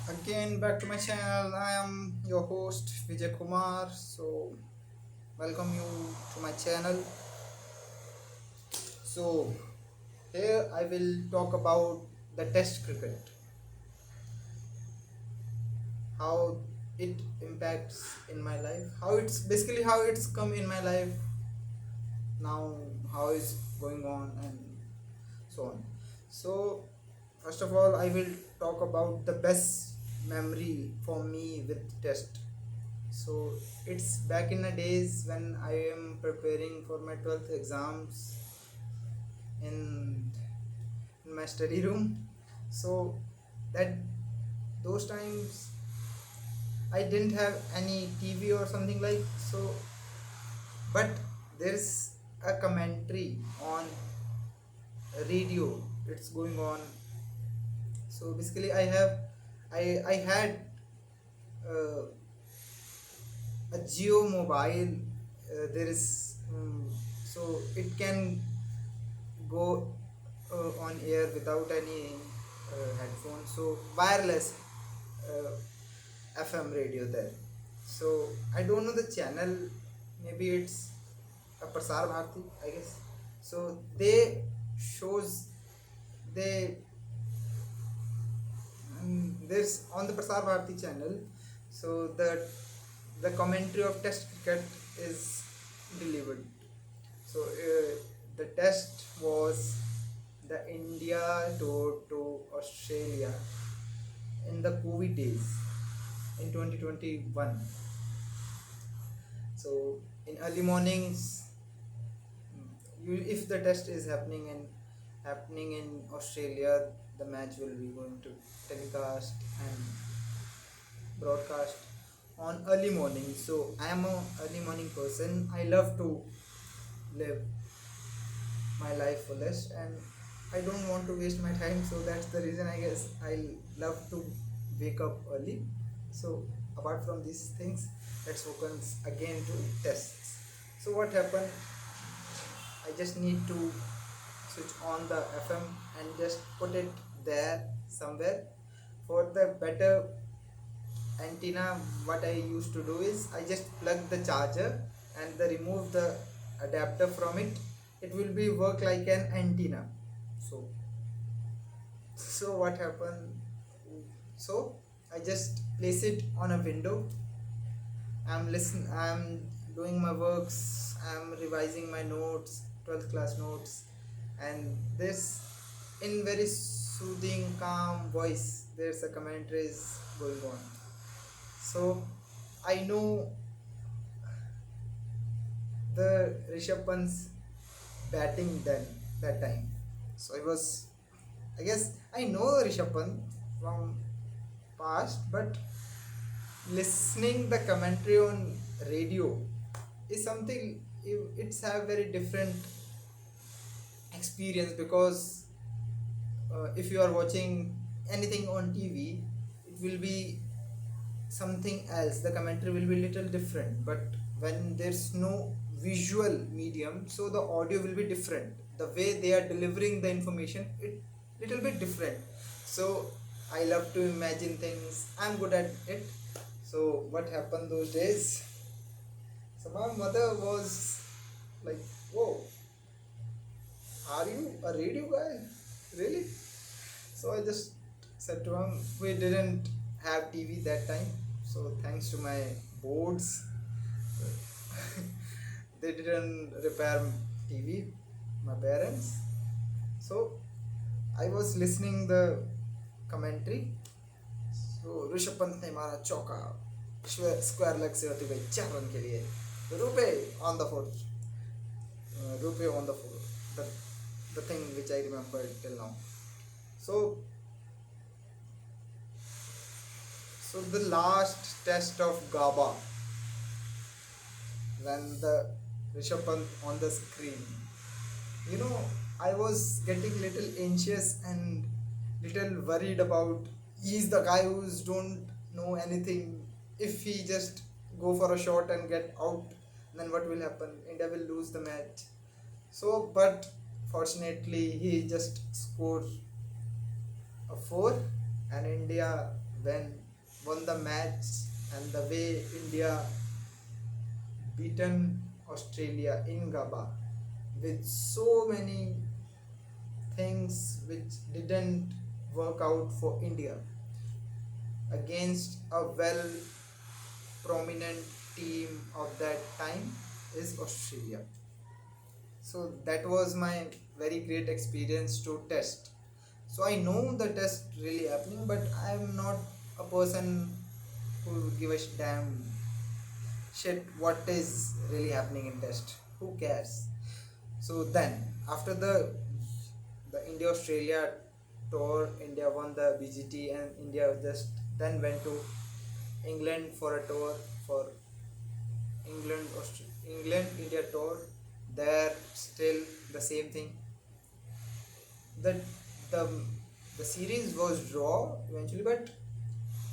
Again, back to my channel. I am your host Vijay Kumar. So, welcome you to my channel. So, here I will talk about the Test cricket, how it impacts in my life, how it's come in my life now, how it's going on, and so on. So, first of all, I will talk about the best memory for me with Test. So it's back in the days when I am preparing for my 12th exams in, in my study room. So that those times I didn't have any TV or something like so, but there's a commentary on radio. It's going on. So basically, I had uh, a Geo mobile. There is so it can go on air without any headphones, so wireless uh, FM radio there. So I don't know the channel, maybe it's a Prasar Bharati, I guess. So they shows they there's on the Prasar Bharati channel. So the commentary of Test cricket is delivered. So the test was the India tour to Australia in the COVID days in 2021. So in early mornings, if the test is happening in Australia, the match will be going to telecast and broadcast on early morning. So I am a early morning person. I love to live my life fullest, and I don't want to waste my time, so that's the reason I guess I love to wake up early. So apart from these things, let's focus again to tests. So what happened, I just need to switch on the FM and just put it there somewhere. For the better antenna, what I used to do is I just plug the charger and the remove the adapter from it. It will be work like an antenna. So so what happened, so I just place it on a window. I'm doing my works, I'm revising my notes, 12th class notes, and this in very soothing calm voice there's a commentary is going on. So I know the Rishabh Pant's batting then that time. So I guess I know Rishabh Pant from past, but listening the commentary on radio is something, it's have very different experience, because if you are watching anything on TV, it will be something else, the commentary will be little different. But when there's no visual medium, so the audio will be different, the way they are delivering the information, it little bit different. So I love to imagine things, I'm good at it. So what happened those days, so my mother was like, whoa, are you a radio guy, really? So I just said to him, we didn't have TV that time. So thanks to my boards, they didn't repair TV, my parents. So I was listening the commentary. So Rishabh Pant ने मारा चौका, square leg से होती गई 4 run के लिए, RuPay on the fourth, RuPay on the fourth, the thing which I remember till now. So so the last test of GABA, when the Rishabh Pant on the screen, you know, I was getting little anxious and little worried about, he's the guy who's don't know anything. If he just go for a shot and get out, then what will happen? India will lose the match. So, but fortunately, he just scored a four, and India when won the match, and the way India beaten Australia in Gaba with so many things which didn't work out for India against a well prominent team of that time is Australia. So that was my very great experience to test. So I know the test really happening, but I am not a person who will give a damn shit what is really happening in test. Who cares? So then after the India Australia tour, India won the BGT, and India just then went to England for a tour for England India tour. There still the same thing. The the the series was draw eventually, but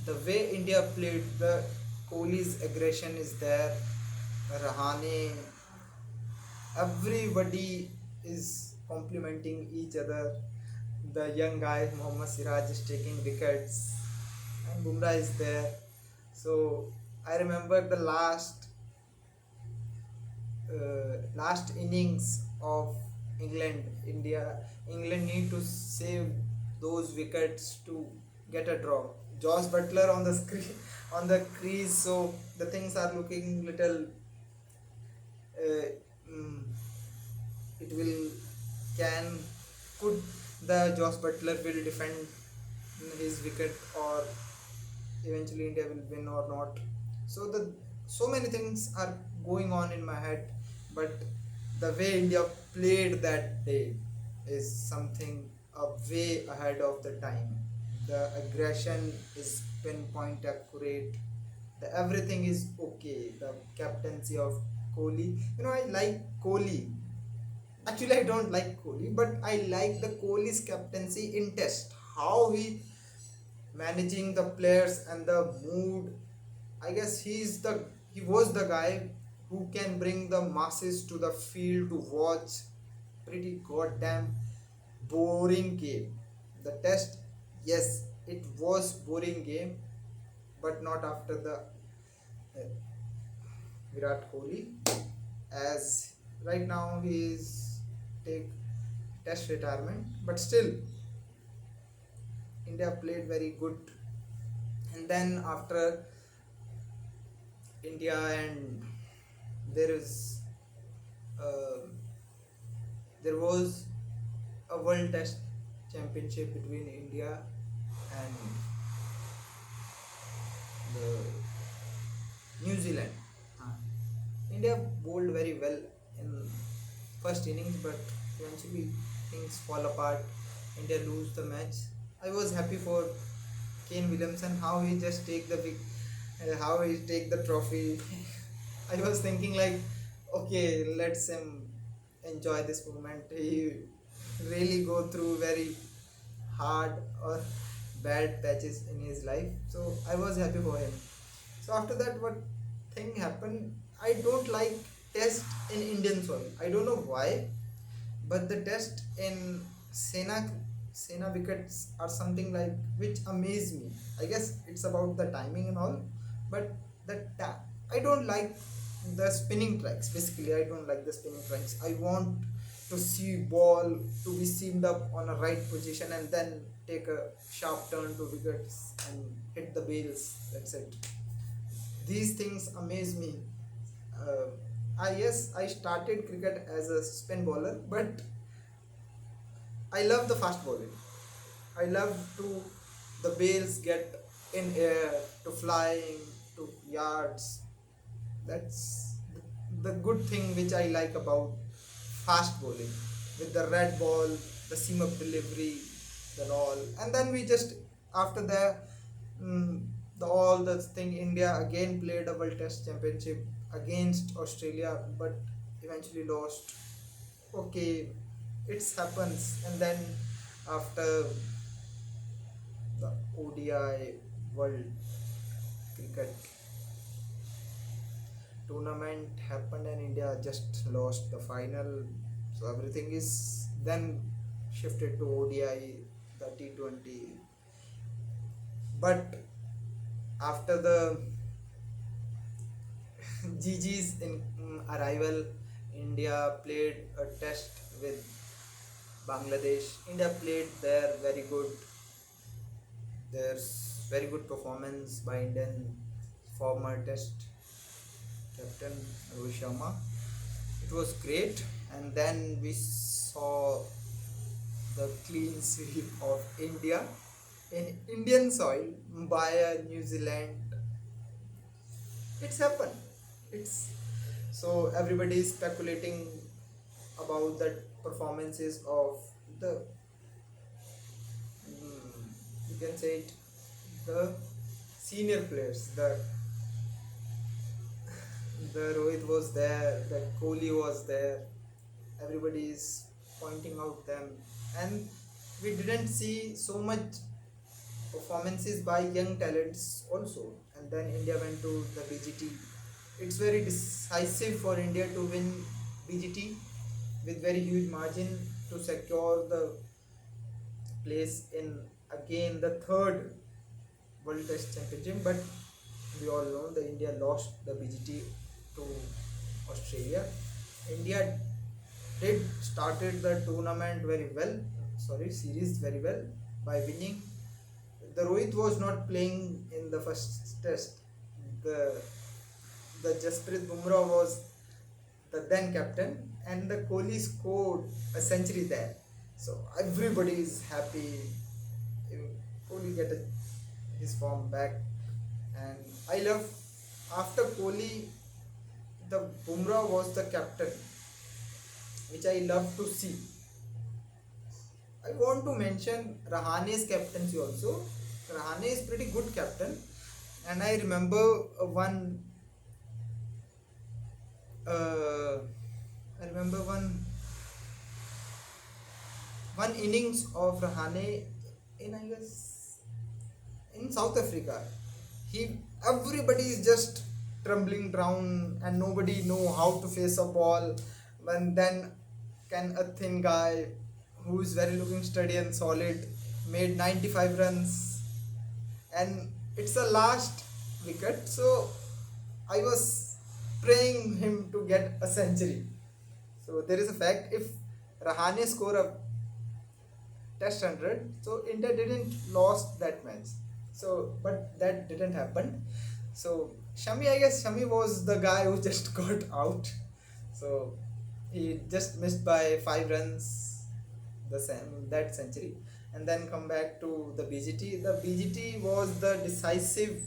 the way India played, the Kohli's aggression is there. Rahane, everybody is complimenting each other. The young guy Mohammad Siraj is taking wickets, and Bumrah is there. So I remember the last innings of India. England need to save those wickets to get a draw. Josh Butler on the screen, on the crease, so the things are looking little. Uh, mm, it will can could the Josh Butler will defend his wicket, or eventually India will win or not. So so many things are going on in my head, but the way India played that day is something way ahead of the time. The aggression is pinpoint accurate. The everything is okay. The captaincy of Kohli. I like Kohli. Actually, I don't like Kohli, but I like the Kohli's captaincy in Test. How he managing the players and the mood. I guess he was the guy who can bring the masses to the field to watch pretty goddamn boring game. The Test, yes, it was boring game, but not after the Virat Kohli, as right now he is take Test retirement, but still India played very good. And then after India, and there is uh, there was a World Test Championship between India and the New Zealand. India bowled very well in first innings, but eventually things fall apart. India lose the match. I was happy for Kane Williamson, how he just take how he take the trophy. I was thinking like, okay, let's him enjoy this moment. He really go through very hard or bad patches in his life. So I was happy for him. So after that, what thing happened? I don't like test in Indian soil. I don't know why, but the test in Sena wickets are something like which amaze me. I guess it's about the timing and all, but I don't like the spinning tracks. Basically, I don't like the spinning tracks. I want to see ball to be seamed up on a right position and then take a sharp turn to wickets and hit the bails. That's it. These things amaze me. Uh, yes, I started cricket as a spin bowler, but I love the fast bowling. I love to the bails get in air to flying to yards. That's the good thing which I like about fast bowling with the red ball, the seam up delivery, the all, and then we just after mm, the all the thing India again played a World Test Championship against Australia, but eventually lost. Okay, it happens, and then after the ODI World Cricket tournament happened and India just lost the final. So everything is then shifted to ODI, the T20. But after the GG's in arrival, India played a test with Bangladesh. India played there very good. There's very good performance by Indian former test captain Rohit Sharma. It was great, and then we saw the clean sweep of India in Indian soil by New Zealand. It's happened. It's so everybody is speculating about the performances of the you can say it, the senior players. The Rohit was there, the Kohli was there. Everybody is pointing out them, and we didn't see so much performances by young talents also. And then India went to the BGT. It's very decisive for India to win BGT with very huge margin to secure the place in again the third World Test Championship. But we all know the India lost the BGT to Australia. India did started the tournament very well, sorry, series very well by winning. The Rohit was not playing in the first test. The the Jasprit Bumrah was the then captain, and the Kohli scored a century there. So everybody is happy. Kohli get his form back, and I love after Kohli, the Bumrah was the captain, which I love to see. I want to mention Rahane's captaincy also. Rahane is pretty good captain, and I remember one. I remember one innings of Rahane in I guess in South Africa. He everybody is just trembling down and nobody know how to face a ball. And then can a thin guy who is very looking steady and solid made 95 runs, and it's the last wicket. So I was praying him to get a century. So there is a fact if Rahane score a test 100, so India didn't lost that match. So but that didn't happen. So Shami, I guess Shami was the guy who just got out. So he just missed by 5 runs the same that century, and then come back to the BGT. The BGT was the decisive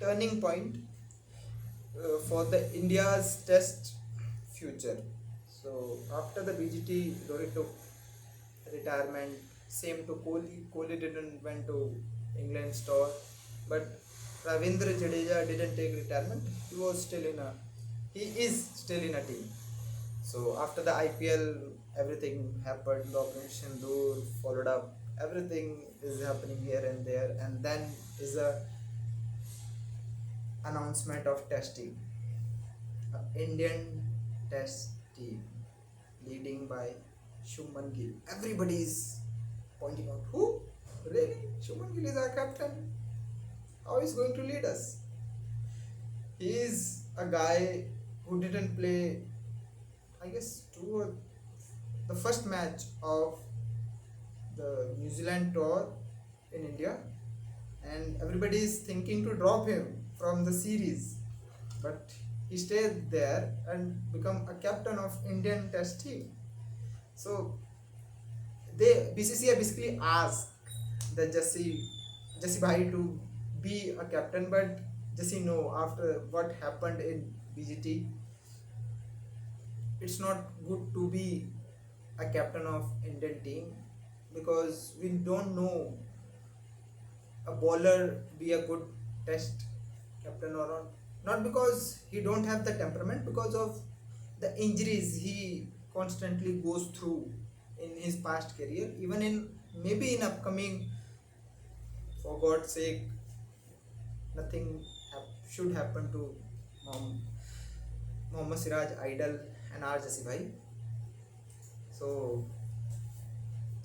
turning point for the India's test future. So after the BGT, Rohit took retirement. Same to Kohli. Kohli didn't went to England's tour, but Ravindra Jadeja didn't take retirement. He is still in a team. So after the IPL, everything happened. The Operation Sindoor followed up. Everything is happening here and there, and then is a announcement of test team. Indian test team leading by Shubman Gill. Everybody is pointing out who? Really? Shubman Gill is our captain. How is going to lead us? He is a guy who didn't play, I guess, the first match of the New Zealand tour in India, and everybody is thinking to drop him from the series, but he stayed there and become a captain of Indian test team. So they BCCI basically asked the Jesse Bhai to be a captain, but Jesse no. After what happened in BGT, it's not good to be a captain of Indian team because we don't know a bowler be a good test captain or not. Not because he don't have the temperament, because of the injuries he constantly goes through in his past career, even in maybe in upcoming. For God's sake, nothing should happen to Mohammad Siraj Idol and R. Jasibhai. So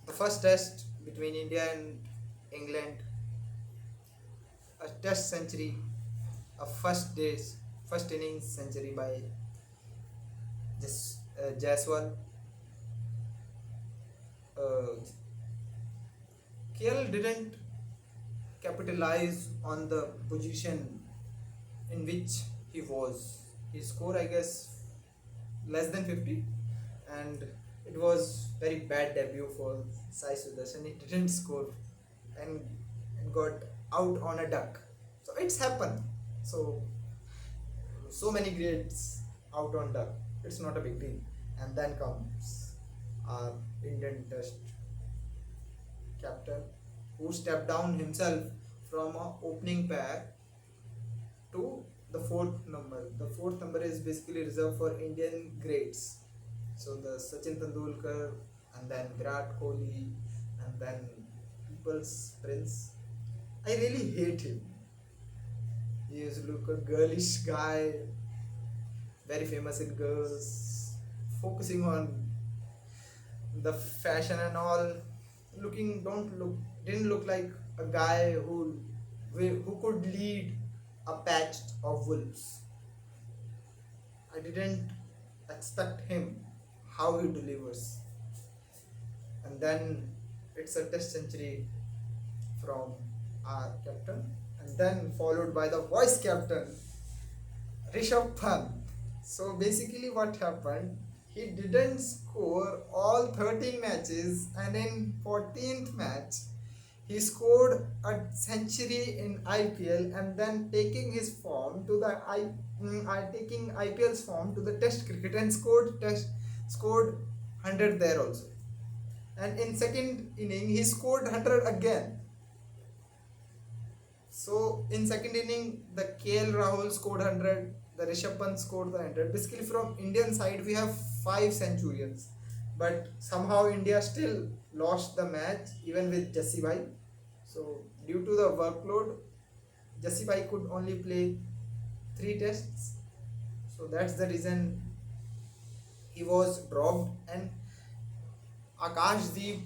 the first test between India and England test century, a first innings century by Jaiswal. Uh, KL didn't capitalize on the position in which he was. He scored, I guess, less than 50, and it was very bad debut for Sai Sudarshan. He didn't score and, and got out on a duck. So it's happened. So many grades out on duck. It's not a big deal. And then comes our Indian Test captain, who stepped down himself from a opening pair to the fourth number. The fourth number is basically reserved for Indian greats. So the Sachin Tendulkar, and then Virat Kohli, and then People's Prince. I really hate him. He is look a girlish guy, very famous in girls, focusing on the fashion and all. Looking don't look didn't look like a guy who could lead a patch of wolves. I didn't expect him how he delivers. And then it's a test century from our captain, and then followed by the vice captain Rishabh Pant. So basically, what happened? He didn't score all 13 matches, and in 14th match, he scored a century in IPL, and then taking his form to the taking IPL's form to the Test cricket, and scored 100 there also. And in second inning, he scored 100 again. So in second inning, the KL Rahul scored 100, the Rishabh Pant scored the 100. Basically, from Indian side, we have 5 centurions, but somehow India still lost the match even with Jassi Bhai. So due to the workload, Jassi Bhai could only play 3 tests. So that's the reason he was dropped, and Akash Deep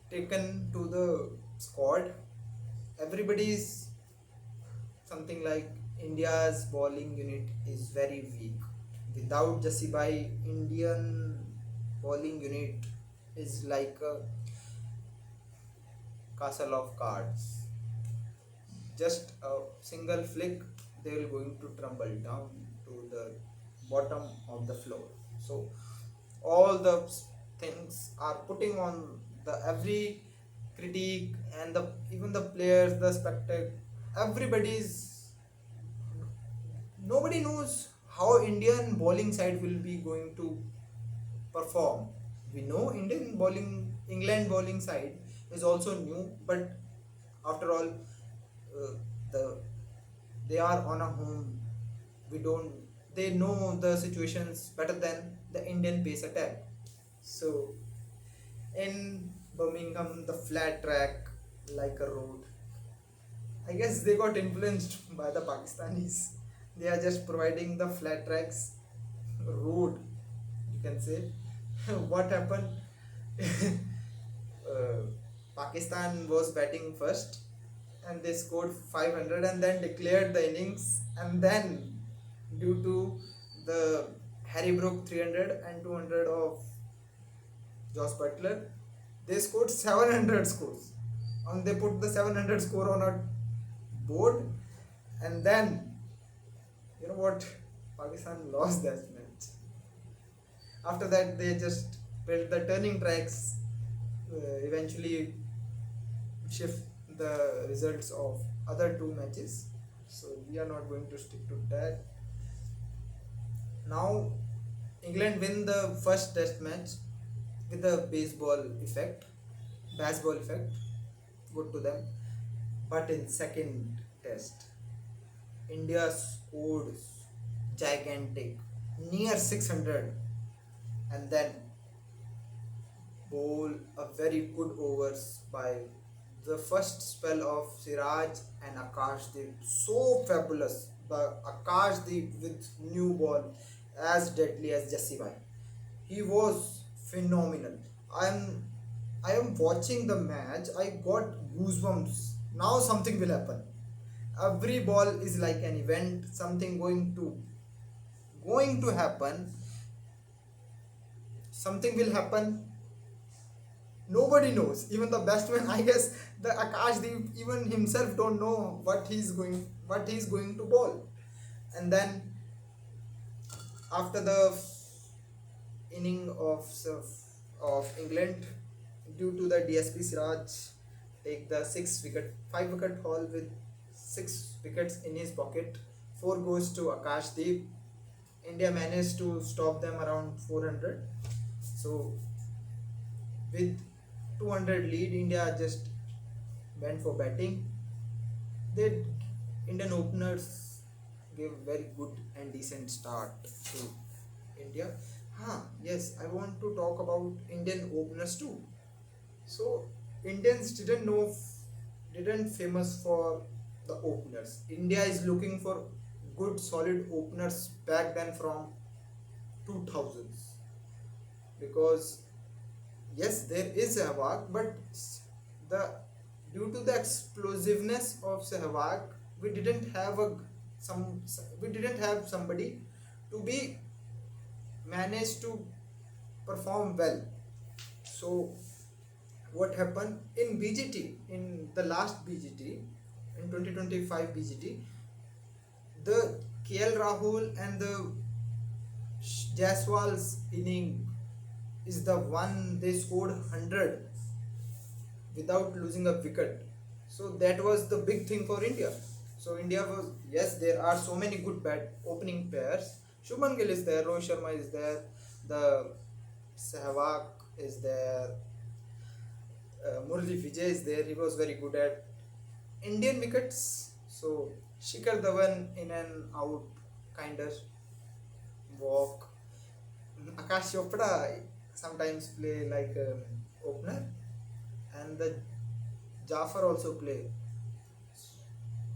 taken to the squad. Everybody is something like India's bowling unit is very weak. Without Jassi Bhai, Indian bowling unit is like a castle of cards. Just a single flick, they will going to tumble down to the bottom of the floor. So all the things are putting on the every critique, and the even the players, the spectator, everybody's nobody knows how Indian bowling side will be going to perform. We know England bowling side is also new, but after all, the they are on a home. We don't. They know the situations better than the Indian pace attack. So in Birmingham, the flat track like a road. I guess they got influenced by the Pakistanis. They are just providing the flat tracks road, you can say. What happened? uh, Pakistan was batting first, and they scored 500 and then declared the innings, and then due to the Harry Brook 300 and 200 of Josh Butler, they scored 700 scores, and they put the 700 score on a board, and then you know what, Pakistan lost that match. After that, they just built the turning tracks, eventually shift the results of other 2 matches. So we are not going to stick to that. Now England win the first test match with the baseball effect, good to them. But in second test, India scored gigantic, near 600, and then bowl a very good overs by the first spell of Siraj and Akashdeep. So fabulous. The Akashdeep with new ball as deadly as Jassi Bhai. He was phenomenal. I am watching the match. I got goosebumps. Now something will happen. every ball is like an event, something going to happen, something will happen. Nobody knows, even the best man, I guess. The Akashdeep even himself don't know what he's going to bowl. And then after the inning of England, due to the DSP Siraj take the 5 wicket haul with 6 wickets in his pocket, 4 goes to Akashdeep. India managed to stop them around 400. So with 200 lead, India just went for batting. They Indian openers gave very good and decent start to India. Yes, I want to talk about Indian openers too. So Indians didn't famous for the openers. India is looking for good solid openers back then from 2000s, because yes, there is Sehwag, but the due to the explosiveness of Sehwag, we didn't have some we didn't have somebody to be managed to perform well. So what happened in BGT, in the last BGT, in 2025 BGT, the KL Rahul and the Jaiswal's inning is the one they scored 100 without losing a wicket. So that was the big thing for India. So India was, yes, there are so many good bat opening pairs. Shubman Gill is there, Rohit Sharma is there, the Sehwag is there, Murli Vijay is there. He was very good at Indian wickets. So Shikhar Dhawan in and out kind of walk. Akash Chopra sometimes play like opener, and the Jafar also play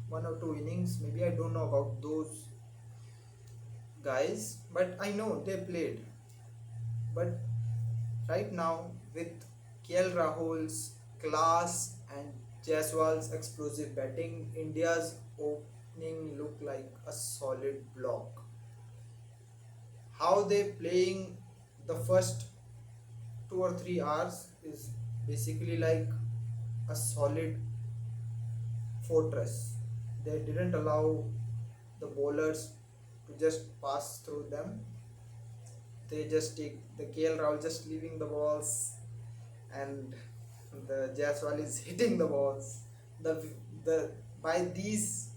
1 or 2 innings. Maybe I don't know about those guys, but I know they played. But right now, with KL Rahul's class and Jaiswal's explosive batting, India's opening look like a solid block. How they playing the first 2 or 3 hours is basically like a solid fortress. They didn't allow the bowlers to just pass through them. They just take the KL Rahul just leaving the balls, and the Jaiswal is hitting the balls. The by these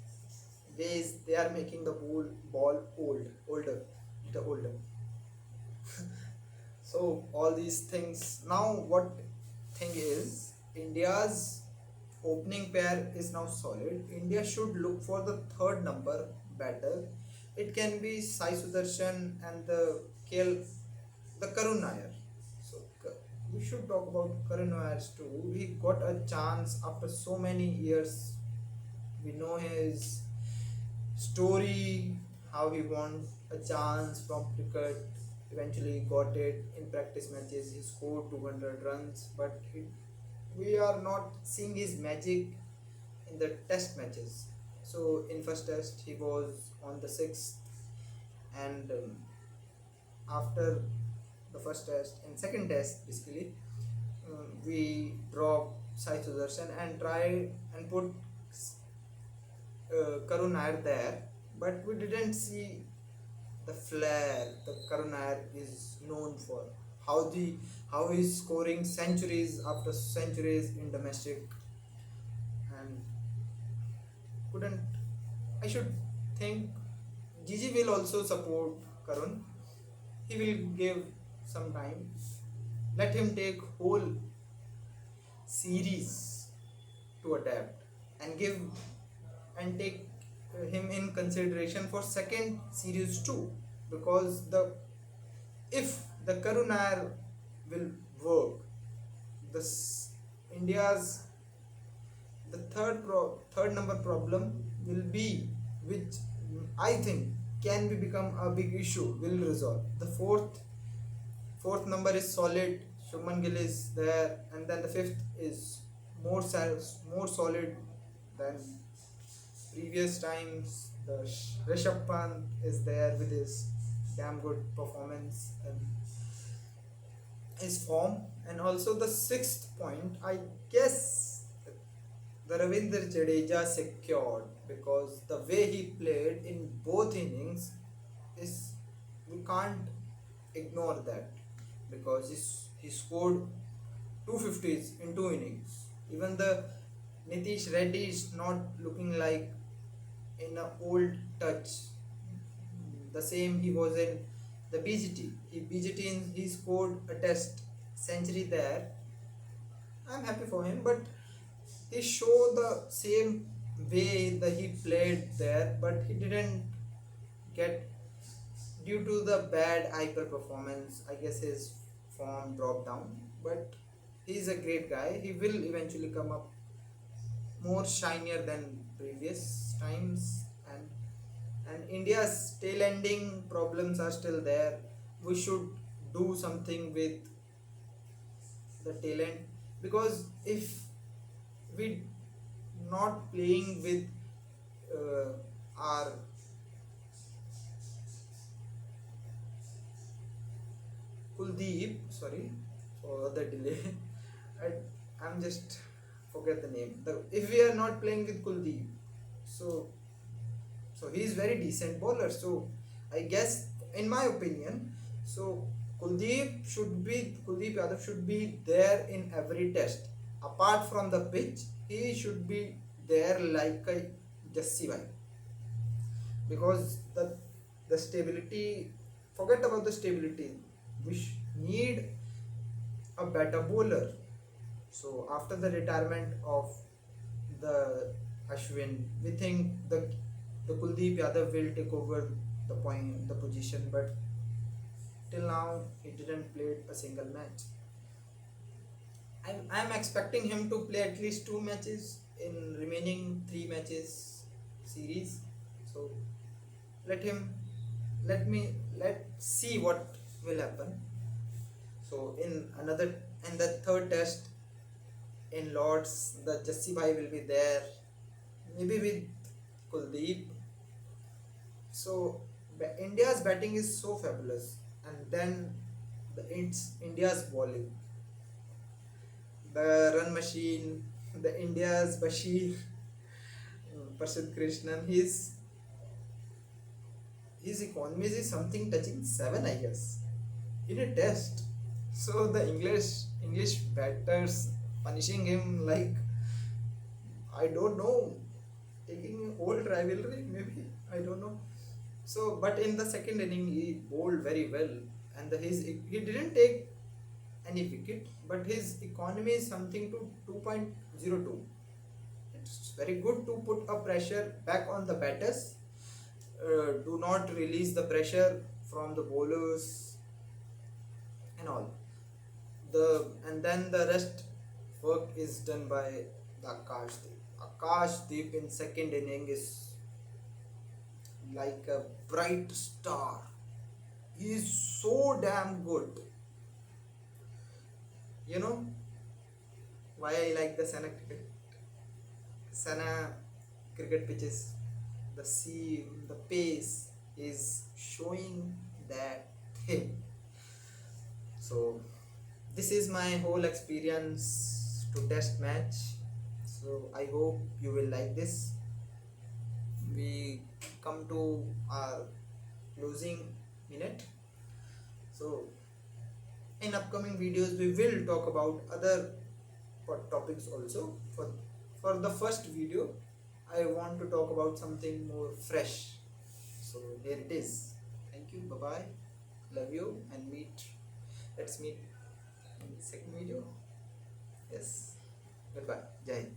ways they are making the ball older. So all these things. Now what thing is, India's opening pair is now solid. India should look for the third number batter. It can be Sai Sudarshan and the KL, the Karun Nair. So we should talk about Karun Nair too. He got a chance after so many years. We know his story, how he won a chance from cricket. Eventually got it in practice matches. He scored 200 runs, but we are not seeing his magic in the test matches. So in first test he was on the sixth, and after the first test and second test basically, we drop Sai Sudarshan and try and put Karun Nair there, but we didn't see the flair the Karun Nair is known for. How he's scoring centuries after centuries in domestic, and couldn't. I should think Gigi will also support Karun. He will give some time. Let him take whole series to adapt and give and take him in consideration for second series too, because the if the Karun Nair will work, this India's the third number problem will be, which I think can be become a big issue, will resolve. The fourth number is solid. Shubman Gill is there, and then the fifth is more solid than previous times, the Rishabh Pant is there with his damn good performance and his form. And also the sixth point, I guess the Ravindra Jadeja secured, because the way he played in both innings is, we can't ignore that, because he scored 250s in two innings. Even the Nitish Reddy is not looking like in a old touch. The same he was in the BGT. He scored a test century there. I'm happy for him, but he showed the same way that he played there, but he didn't get, due to the bad IPL performance. I guess his form dropped down, but he's a great guy. He will eventually come up more shinier than previous times. And India's tail ending problems are still there. We should do something with the talent, because if we not playing with our Kuldeep, sorry for the delay. I, I'm just forget the name. If we are not playing with Kuldeep, so he is very decent bowler. So I guess, in my opinion, so Kuldeep Yadav should be there in every test. Apart from the pitch, he should be there like a Jassi Bhai, because the stability. Forget about the stability. We need a better bowler. So after the retirement of the Ashwin, we think the Kuldeep Yadav will take over the position, but till now he didn't play a single match. I'm expecting him to play at least two matches in remaining three matches series. So let him let's see what will happen. So in the third test in Lords, the Jassi Bhai will be there, maybe with Kuldeep. So India's batting is so fabulous, and then it's India's bowling, the run machine, the India's Bashir, Prasidh Krishnan. His economy is something touching seven, I guess, in a test. So the English batters punishing him like, I don't know, taking old rivalry maybe, I don't know. So but in the second inning he bowled very well, and he didn't take any wicket, but his economy is something to 2.02. It's very good to put a pressure back on the batters. Do not release the pressure from the bowlers and all. And then the rest work is done by the Akashdeep. Akashdeep in second inning is like a bright star. He is so damn good. You know why I like the Sana cricket pitches? The seam, the pace is showing that thing. So this is my whole experience to test match. So I hope you will like this. We come to our closing minute. So in upcoming videos we will talk about other topics also. For the first video, I want to talk about something more fresh. So here it is. Thank you. Bye bye. Love you, and let's meet in the second video. Yes. Goodbye. Jai Hind.